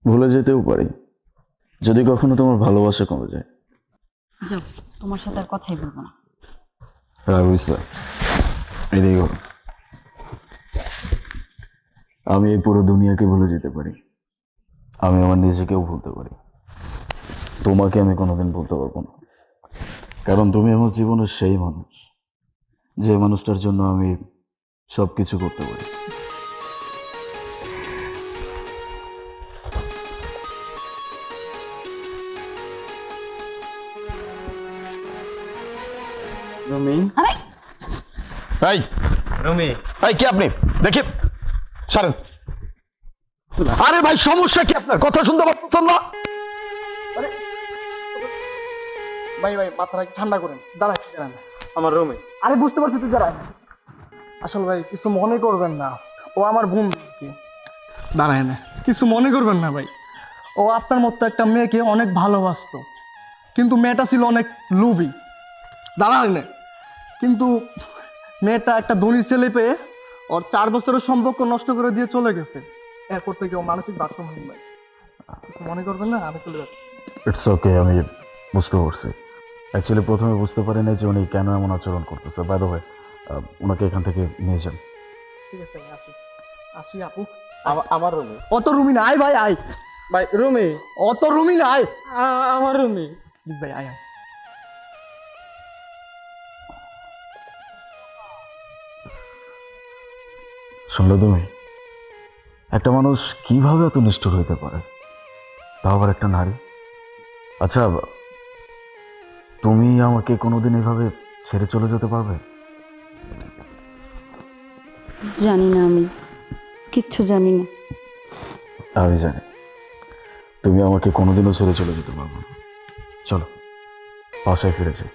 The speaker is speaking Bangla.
ভুলে যেতেও পারি যদি কখনো তোমার ভালোবাসা কমে যায়। যাও, তোমার সাথে আর কথাই বলবো না। রাগুইসা, এটাই হলো। আমি এই পুরো দুনিয়াকে ভুলে যেতে পারি, আমি আমার নিজেকেও ভুলতে পারি, তোমাকে আমি কোনোদিন ভুলতে পারবো না। কারণ তুমি আমার জীবনের সেই মানুষ, যে মানুষটার জন্য আমি সবকিছু করতে পারি। রুমি, আরে এই রুমি, এই কি আপনি দেখি ছাড়েন। আরে ভাই সমস্যা কি আপনার? কথা শুনতে পাচ্ছেন না? ভাই ভাই মাথাটা ঠান্ডা করেন, দাঁড়াচ্ছি দাঁড়ান। আমার রুমি। আরে বুঝতে পারছি তুই দাঁড়ান। আসলে ভাই কিছু মনে করবেন না, ও আমার বন্ধু। দাঁড়ায় না, কিছু মনে করবেন না ভাই। ও আপনার মতো একটা মেয়েকে অনেক ভালোবাসতো, কিন্তু মেয়েটা ছিল অনেক লোভী। দাঁড়ায় না, কিন্তু মেয়েটা একটা ধনী ছেলে পেয়ে ওর 4 বছরের সম্পর্ক নষ্ট করে দিয়ে চলে গেছে। এরপর থেকে ও মানসিক ভারসাম্যহীন ভাই। কিছু মনে করবেন না, আমি চলে যাচ্ছি। ইটস ওকে, আমি বুঝতে পারছি। অ্যাকচুয়ালি প্রথমে বুঝতে পারি না যে উনি কেন এমন আচরণ করতেছে। বাই দ্য ওয়ে, ওনাকে এখান থেকে নিয়ে যান। ঠিক আছে ভাই, আসি আসি আপু। আমার রুমি। অত রুমি না, আয় ভাই আয়। ভাই রুমি, অত রুমি না, আয় আমার রুমি। প্লিজ ভাই আয় আয়। শুনলে তুমি, একটা মানুষ কিভাবে এত নিষ্ঠুর হইতে পারে, তাও আবার একটা নারী। আচ্ছা, তুমি আমাকে কোনোদিন এভাবে ছেড়ে চলে যেতে পারবে? জানি না, আমি কিচ্ছু জানি না। আমি জানি তুমি আমাকে কোনোদিনও ছেড়ে চলে যেতে পারবে না। চলো বাসায় ফিরে যাই।